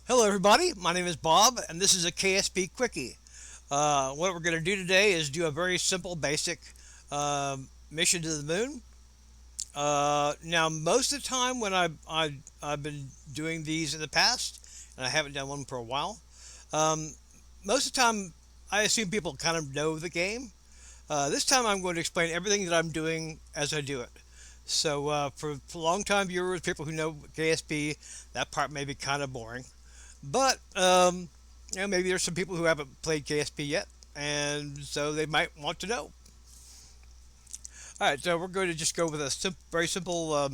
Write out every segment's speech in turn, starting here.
Hello everybody, my name is Bob and this is a KSP Quickie. What we're going to do today is do a very simple basic mission to the moon. Now most of the time when I've been doing these in the past, and I haven't done one for a while, um, most of the time I assume people kind of know the game. This time I'm going to explain everything that I'm doing as I do it. So for long-time viewers, people who know KSP, that part may be kind of boring. But maybe there's some people who haven't played KSP yet, and so they might want to know. All right, so we're going to just go with a very simple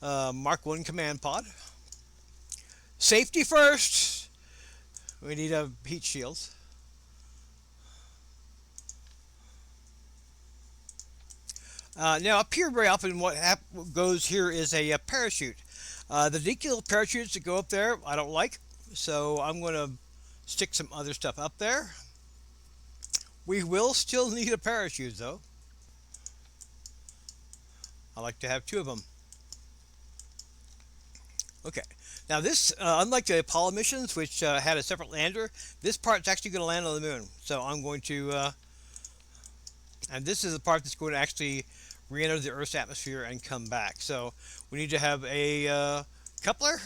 Mark One command pod. Safety first. We need a heat shield. Now up here, very often what goes here is a parachute. The decal parachutes that go up there, I don't like, so I'm going to stick some other stuff up there. We will still need a parachute though. I like to have two of them. Okay. Now this, unlike the Apollo missions, which had a separate lander, this part's actually going to land on the moon. So I'm going to, and this is the part that's going to actually re-enter the Earth's atmosphere and come back. So we need to have a coupler.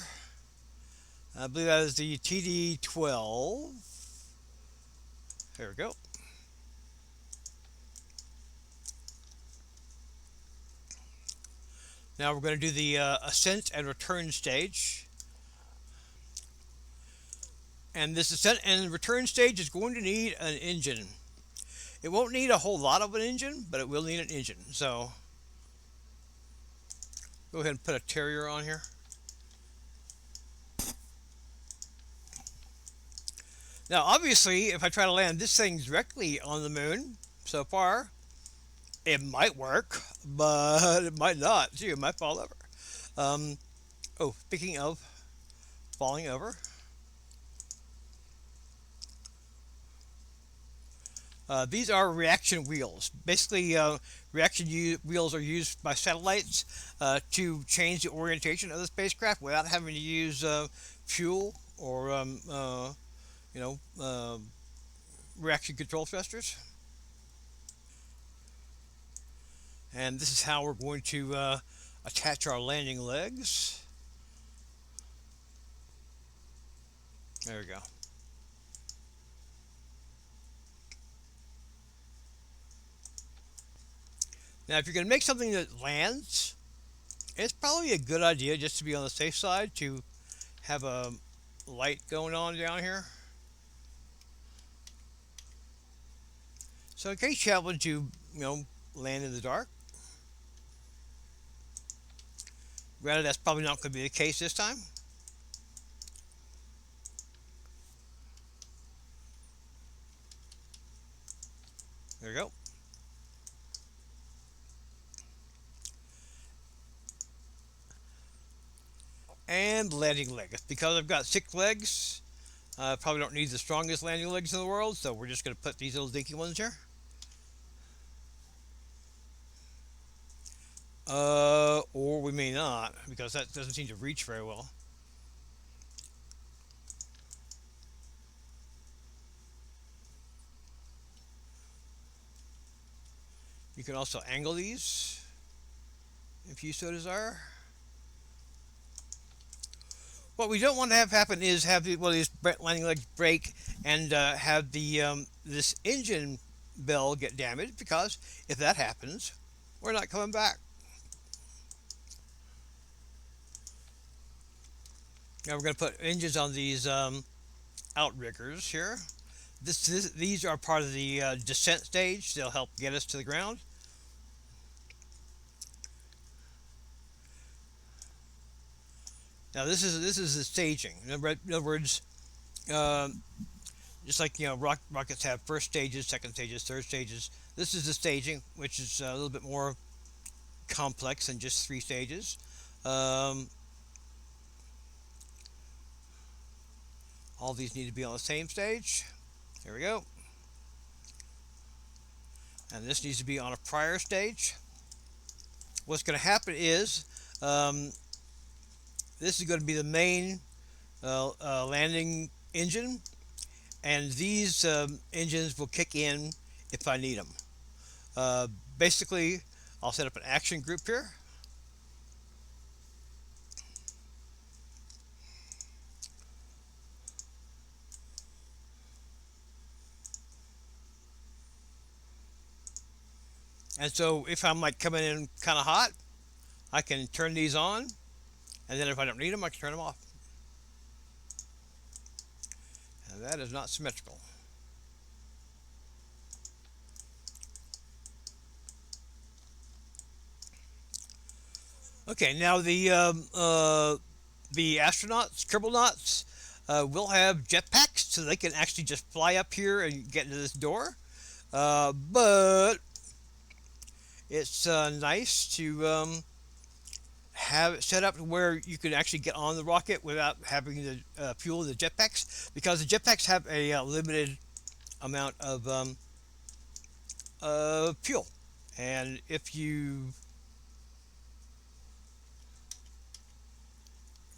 I believe that is the TD-12. There we go. Now we're going to do the ascent and return stage. And this ascent and return stage is going to need an engine. It won't need a whole lot of an engine, but it will need an engine. So go ahead and put a Terrier on here. Now, obviously, if I try to land this thing directly on the moon, so far, it might work, but it might not. Gee, it might fall over. Um, oh, speaking of falling over, these are reaction wheels. Basically, wheels are used by satellites to change the orientation of the spacecraft without having to use fuel or you know, uh, reaction control thrusters. And this is how we're going to attach our landing legs. There we go. Now, if you're going to make something that lands, it's probably a good idea just to be on the safe side to have a light going on down here. So in case you happen to, land in the dark, granted that's probably not going to be the case this time. There we go. And landing leg. Because I've got 6 legs, I probably don't need the strongest landing legs in the world, so we're just going to put these little dinky ones here. Or we may not, because that doesn't seem to reach very well. You can also angle these if you so desire. What we don't want to have happen is have these landing legs break and have this engine bell get damaged, because if that happens, we're not coming back. Now we're going to put engines on these outriggers here. These are part of the descent stage. They'll help get us to the ground. Now this is the staging. In other words, just like rockets have first stages, second stages, third stages. This is the staging, which is a little bit more complex than just 3 stages. Um, all these need to be on the same stage. There we go. And this needs to be on a prior stage. What's going to happen is this is going to be the main landing engine, and these engines will kick in if I need them. Uh, Basically, I'll set up an action group here. And so if I'm like coming in kind of hot, I can turn these on, and then if I don't need them, I can turn them off. And that is not symmetrical. Okay, now the astronauts, Kerbal will have jetpacks, so they can actually just fly up here and get into this door. But it's nice to have it set up where you can actually get on the rocket without having the fuel the jetpacks, because the jetpacks have a limited amount of fuel, and if you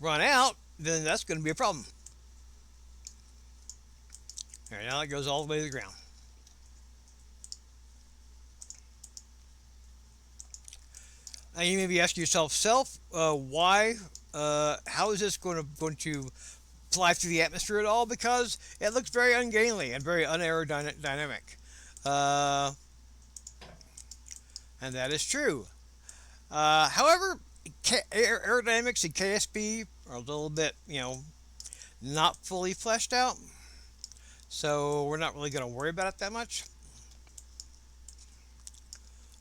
run out, then that's going to be a problem. All right, now it goes all the way to the ground. And you may be asking yourself, why? How is this going to fly through the atmosphere at all? Because it looks very ungainly and very unaerodynamic, uh, and that is true. However, aerodynamics in KSP are a little bit, not fully fleshed out, so we're not really going to worry about it that much.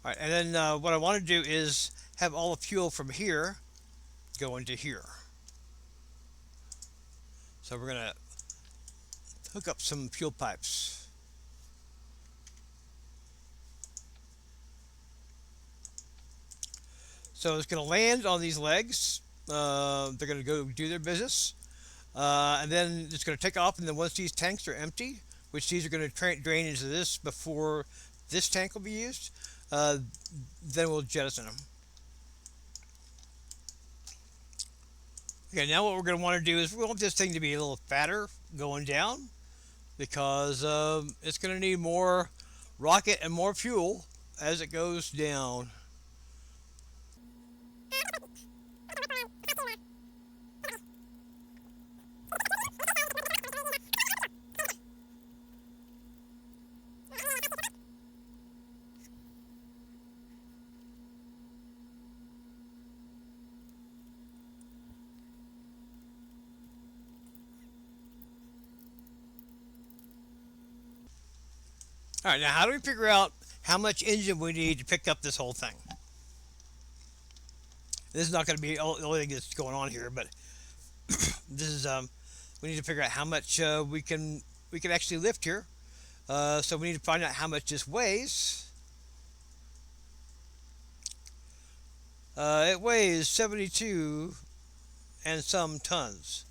All right, and then what I want to do is have all the fuel from here go into here. So we're going to hook up some fuel pipes. So it's going to land on these legs. They're going to go do their business. And then it's going to take off, and then once these tanks are empty, which these are going to drain into this before this tank will be used, then we'll jettison them. Okay, now what we're going to want to do is we want this thing to be a little fatter going down, because it's going to need more rocket and more fuel as it goes down. All right, now how do we figure out how much engine we need to pick up this whole thing? This is not going to be the only thing that's going on here, but this is we need to figure out how much we can actually lift here. So we need to find out how much this weighs. It weighs 72 and some tons.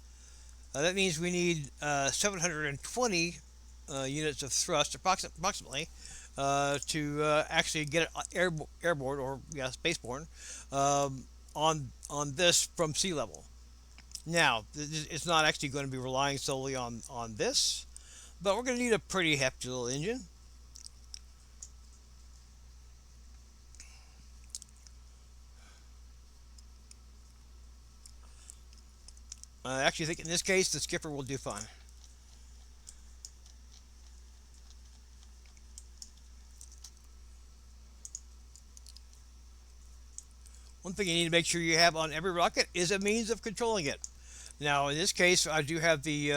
That means we need 720 units of thrust, approximately, to actually get it airborne, or spaceborne, on this from sea level. Now, it's not actually going to be relying solely on this, but we're going to need a pretty hefty little engine. I actually think in this case the skipper will do fine. One thing you need to make sure you have on every rocket is a means of controlling it. Now, in this case, I do have the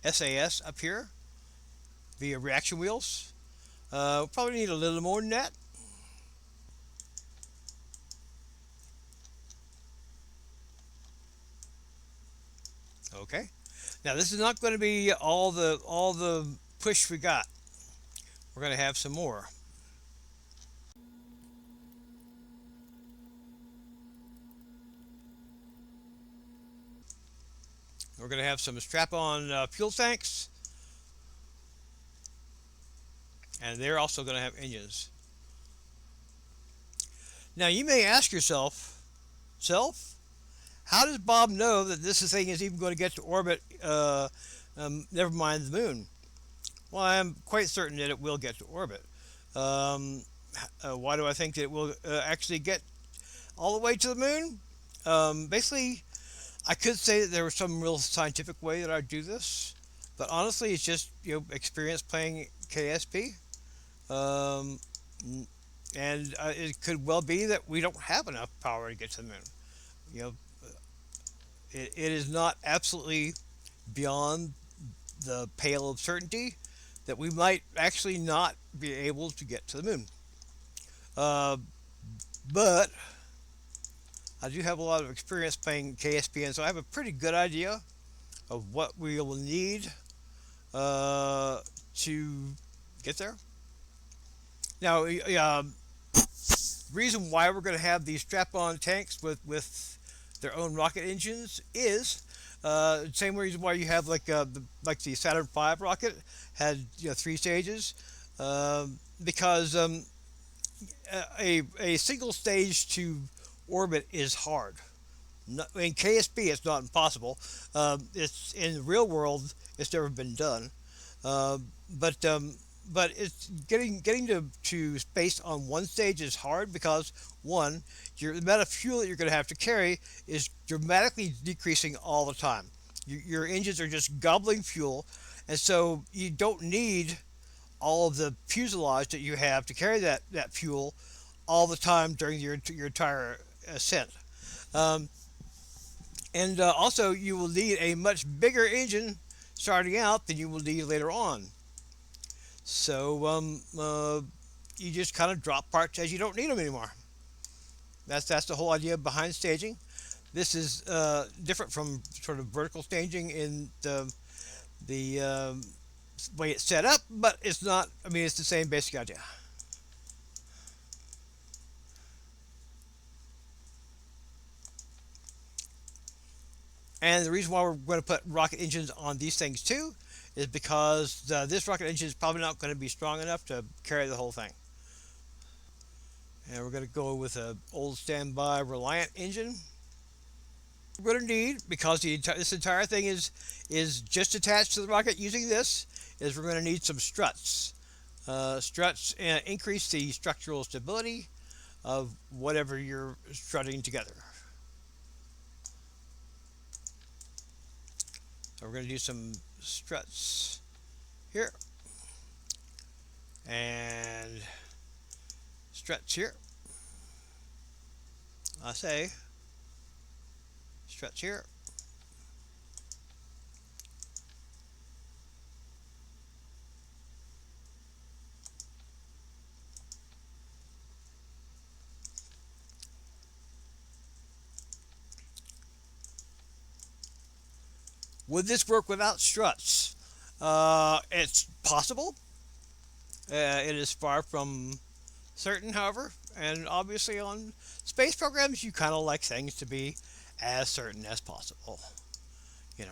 SAS up here via reaction wheels. We'll probably need a little more than that. Okay. Now, this is not going to be all the push we got. We're going to have some more. We're going to have some strap-on fuel tanks, and they're also going to have engines. Now, you may ask yourself, How does Bob know that this thing is even going to get to orbit? Never mind the moon. Well, I'm quite certain that it will get to orbit. Um, why do I think that it will actually get all the way to the moon? Basically, I could say that there was some real scientific way that I'd do this, but honestly, it's just experience playing KSP. Um, and it could well be that we don't have enough power to get to the moon. You know, it is not absolutely beyond the pale of certainty that we might actually not be able to get to the moon. Uh, but I do have a lot of experience playing KSP, and so I have a pretty good idea of what we will need uh, to get there. Now, reason why we're going to have these strap-on tanks with their own rocket engines is same reason why you have like the Saturn V rocket had three stages, because a single stage to orbit is hard. In KSP, it's not impossible. It's in the real world, it's never been done. Uh, but but it's getting to space on one stage is hard because one, the amount of fuel that you're going to have to carry is dramatically decreasing all the time. Your engines are just gobbling fuel, and so you don't need all of the fuselage that you have to carry that fuel all the time during your entire ascent. Um, and also, you will need a much bigger engine starting out than you will need later on. So you just kind of drop parts as you don't need them anymore. That's the whole idea behind staging. This is different from sort of vertical staging in the way it's set up, but it's not. I mean, it's the same basic idea. And the reason why we're going to put rocket engines on these things too is because this rocket engine is probably not going to be strong enough to carry the whole thing. And we're going to go with an old standby Reliant engine. We're going to need, because this entire thing is just attached to the rocket using this, is we're going to need some struts. Struts increase the structural stability of whatever you're strutting together. So we're going to do some struts here and struts here. I say struts here. Would this work without struts? It's possible. It is far from certain, however, and obviously on space programs, you kind of like things to be as certain as possible. You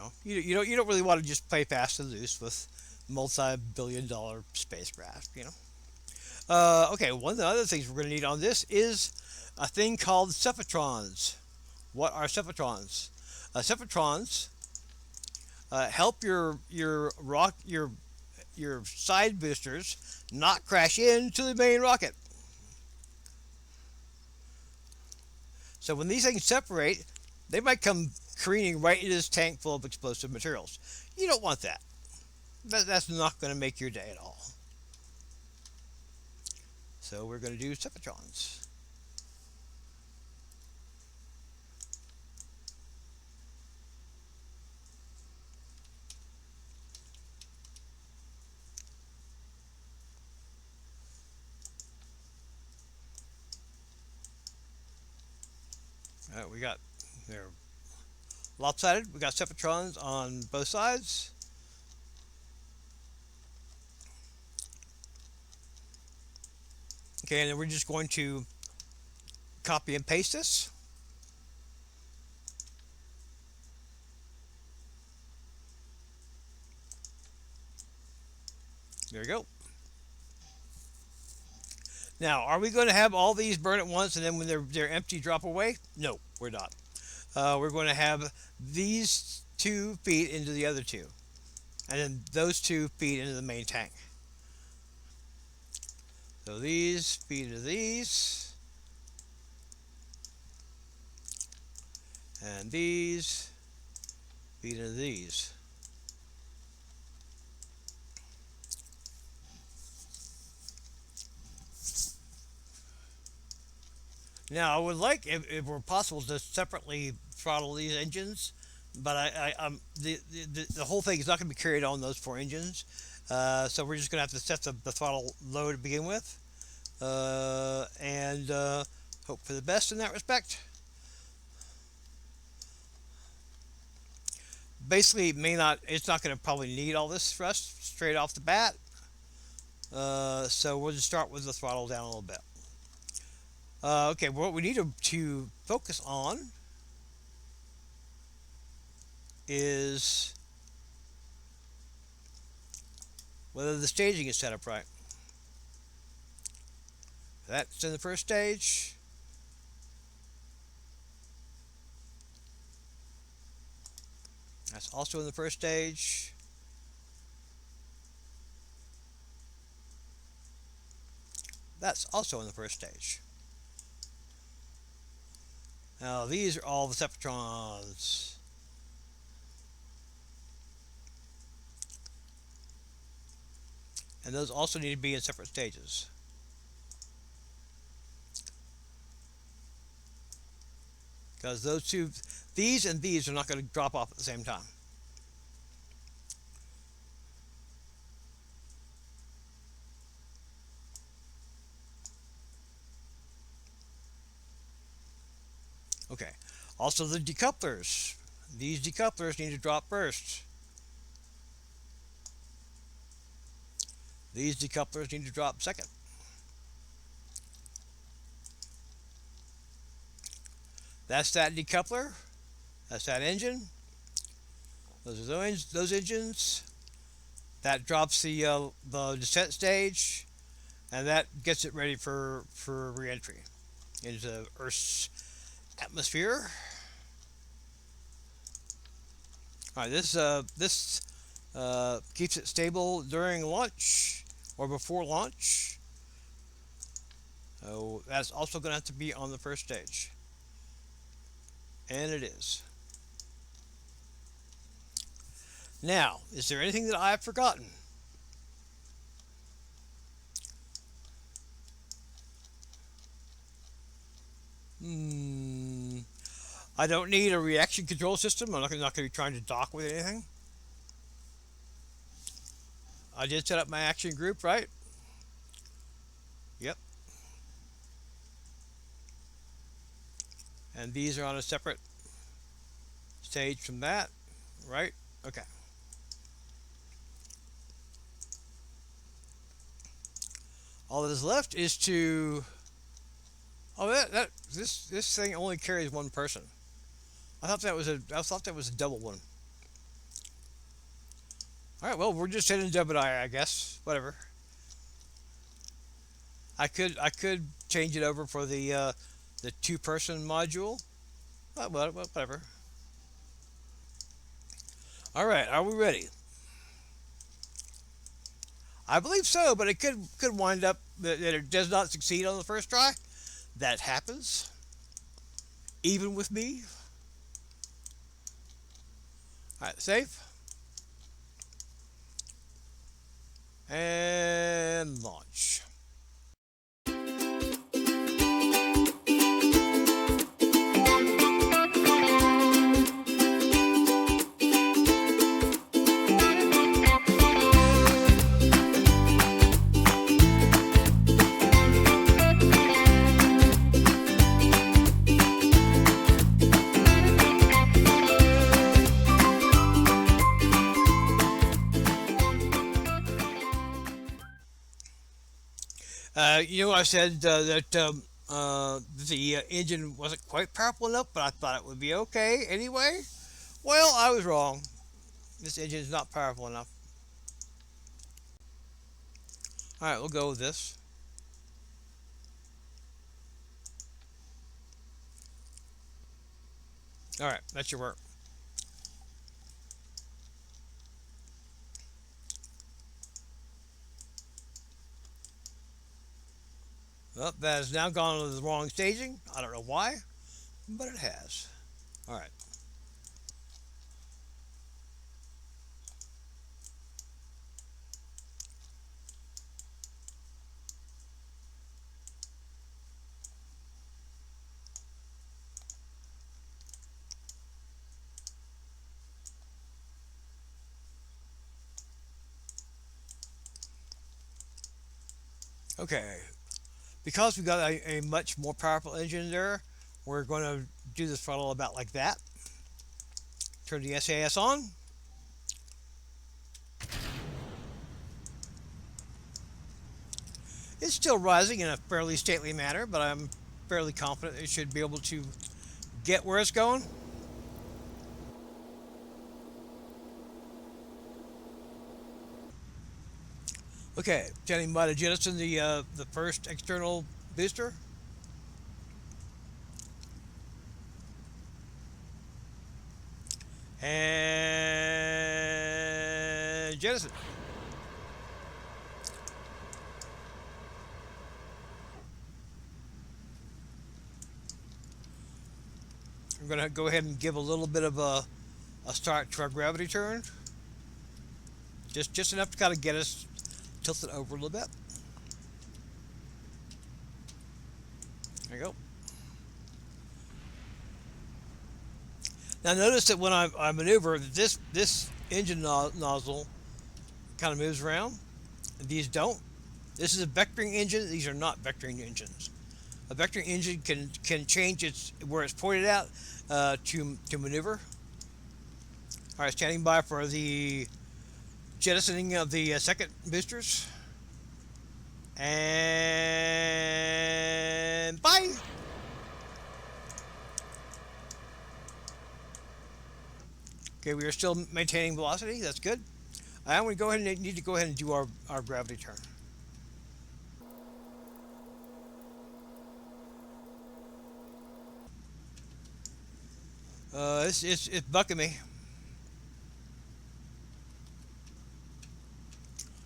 don't really want to just play fast and loose with multi-billion-dollar spacecraft. Okay, one of the other things we're going to need on this is a thing called cephatrons. What are cephatrons? Cephatrons help your side boosters not crash into the main rocket. So when these things separate, they might come careening right into this tank full of explosive materials. You don't want that. That's not going to make your day at all. So we're going to do cephatrons. We got they're lopsided. We got cephatrons on both sides. Okay, and then we're just going to copy and paste this. There we go. Now, are we going to have all these burn at once and then when they're empty, drop away? No, we're not. we're going to have these two feed into the other two, and then those two feed into the main tank. So these feed into these, and these feed into these. Now, I would like, if it were possible, to separately throttle these engines, but the whole thing is not going to be carried on those four engines. So we're just going to have to set the throttle low to begin with, and hope for the best in that respect. Basically, it's not going to probably need all this thrust straight off the bat. So we'll just start with the throttle down a little bit. Okay, what we need to focus on is whether the staging is set up right. That's in the first stage. That's also in the first stage. That's also in the first stage. Now these are all the separatrons. And those also need to be in separate stages. Because those two, these and these are not going to drop off at the same time. Okay. Also the decouplers. These decouplers need to drop first. These decouplers need to drop second. That's that decoupler. That's that engine. Those are those engines. That drops the descent stage, and that gets it ready for re-entry into Earth's atmosphere. All right, this keeps it stable during launch or before launch. So that's also going to have to be on the first stage, and it is. Now, is there anything that I've forgotten? I don't need a reaction control system. I'm not going to be trying to dock with anything. I did set up my action group, right? Yep. And these are on a separate stage from that, right? Okay. All that is left is to. Oh, this thing only carries one person. I thought that was a double one. All right, well, we're just heading to Jebediah, I guess. Whatever. I could change it over for the two-person module. Whatever. All right, are we ready? I believe so, but it could wind up that it does not succeed on the first try. That happens, even with me. All right, safe and launch. I said the engine wasn't quite powerful enough, but I thought it would be okay anyway. Well, I was wrong. This engine is not powerful enough. All right, we'll go with this. All right, that should work. Well, that has now gone to the wrong staging. I don't know why, but it has. All right. Okay. Because we got a much more powerful engine there, we're going to do the throttle about like that. Turn the SAS on. It's still rising in a fairly stately manner, but I'm fairly confident it should be able to get where it's going. Okay, standing by to jettison the first external booster. And jettison. I'm going to go ahead and give a little bit of a start to our gravity turn. Just enough to kind of get us tilted over a little bit. There you go. Now notice that when I maneuver, this engine nozzle kind of moves around. These don't. This is a vectoring engine. These are not vectoring engines. A vectoring engine can change its where it's pointed at to maneuver. All right, standing by for the jettisoning of the second boosters. And bye. Okay, we are still maintaining velocity. That's good. I'm going to go ahead and need to go ahead and do our gravity turn. It's bucking me.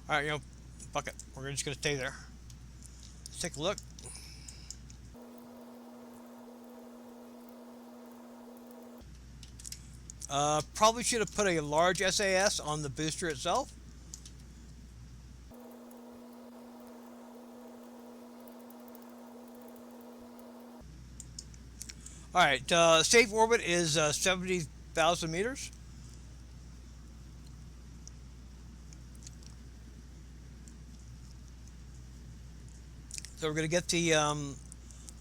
All right, fuck it. We're just going to stay there. Let's take a look. Probably should have put a large SAS on the booster itself. All right, safe orbit is 70,000 meters. So we're going to get the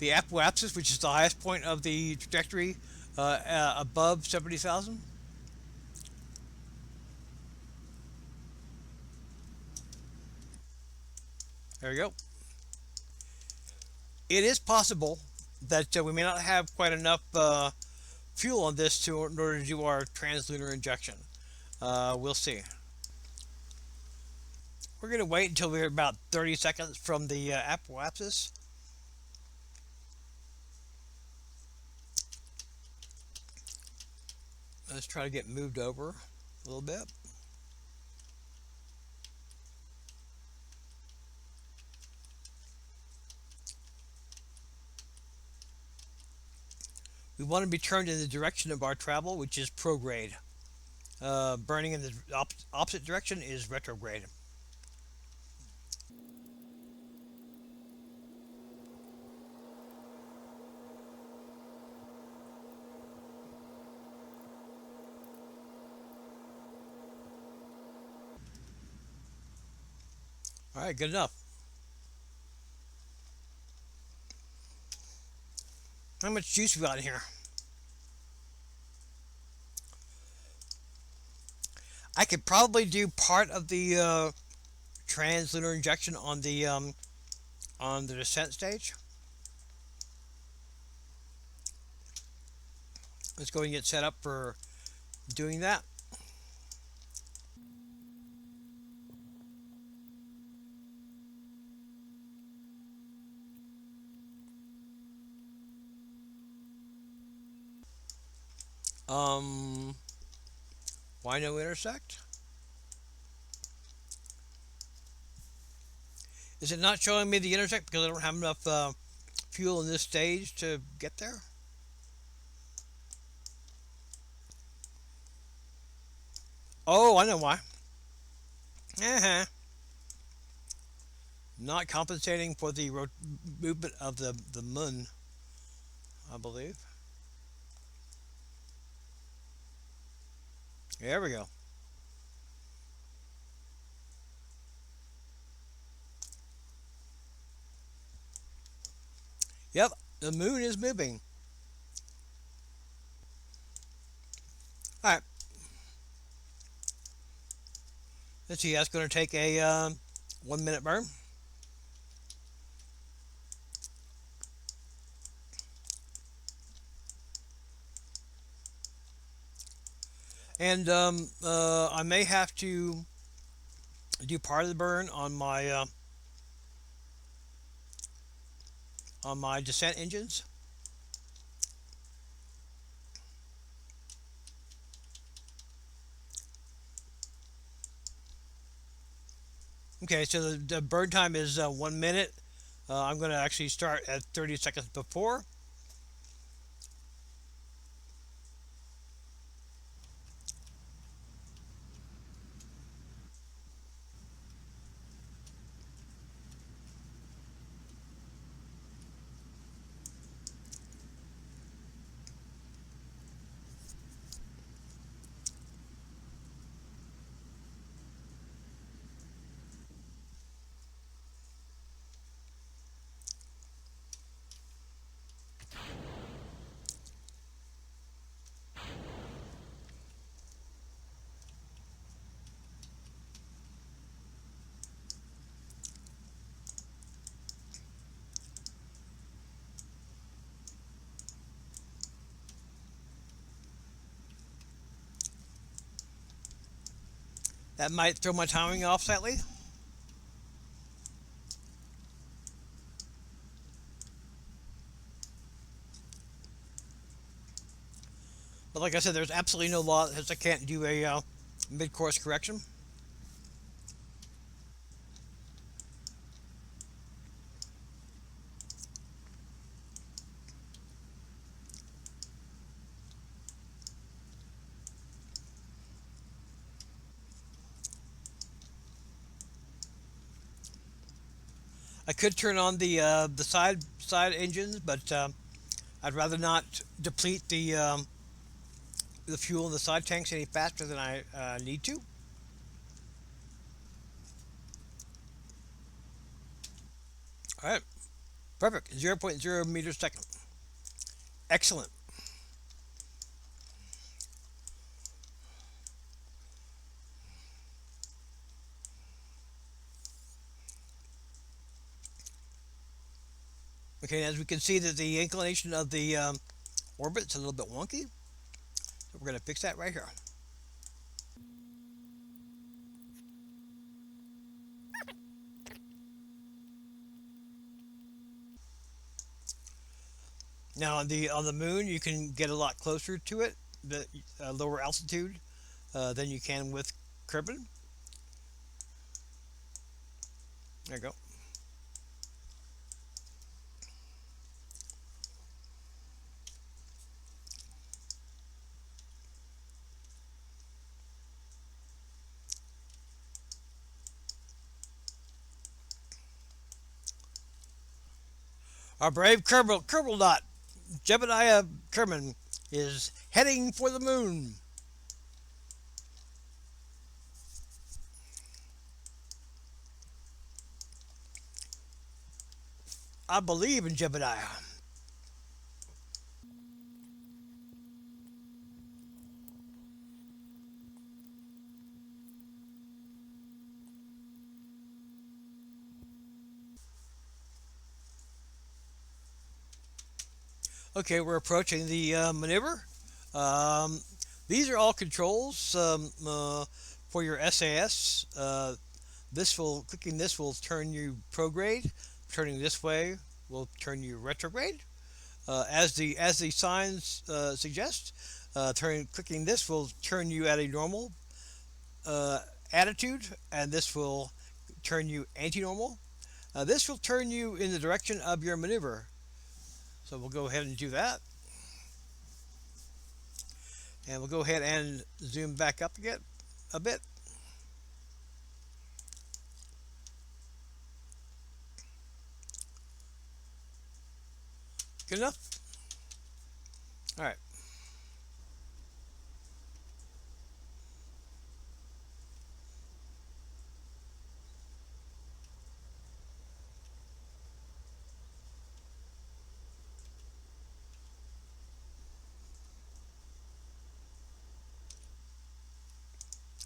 apoapsis, which is the highest point of the trajectory, above 70,000. There we go. It is possible that we may not have quite enough fuel on this in order to do our translunar injection. We'll see. We're going to wait until we're about 30 seconds from the apoapsis. Let's try to get moved over a little bit. We want to be turned in the direction of our travel, which is prograde. Burning in the opposite direction is retrograde. All right, good enough. How much juice we got in here? I could probably do part of the translunar injection on the descent stage. Let's go and get set up for doing that. Um, why no intersect? Is it not showing me the intersect because I don't have enough fuel in this stage to get there? Oh, I know why. Uh-huh. Not compensating for the movement of the moon, I believe. There we go. Yep, the moon is moving. All right, let's see. That's going to take a 1 minute burn. And I may have to do part of the burn on my descent engines. Okay, so the burn time is 1 minute. I'm going to actually start at 30 seconds before. That might throw my timing off slightly. But like I said, there's absolutely no law that says I can't do a mid-course correction. I could turn on the side engines, but I'd rather not deplete the fuel in the side tanks any faster than I need to. All right, perfect. 0.0 meters second. Excellent. Okay, as we can see that the inclination of the orbit is a little bit wonky. So we're going to fix that right here. Now on the moon, you can get a lot closer to it, the lower altitude, than you can with Kerbal. There you go. Our brave Kerbal dot Jebediah Kerman is heading for the moon. I believe in Jebediah. Okay, we're approaching the maneuver. Um, these are all controls for your SAS. Clicking this will turn you prograde. Turning this way will turn you retrograde. As the signs suggest, Clicking this will turn you at a normal uh, attitude, and this will turn you anti-normal. This will turn you in the direction of your maneuver. So we'll go ahead and do that. And we'll go ahead and zoom back up again a bit. Good enough? All right.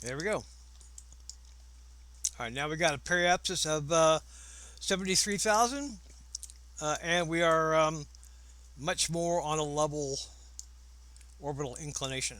There we go. All right, now we got a periapsis of 73,000, and we are much more on a level orbital inclination.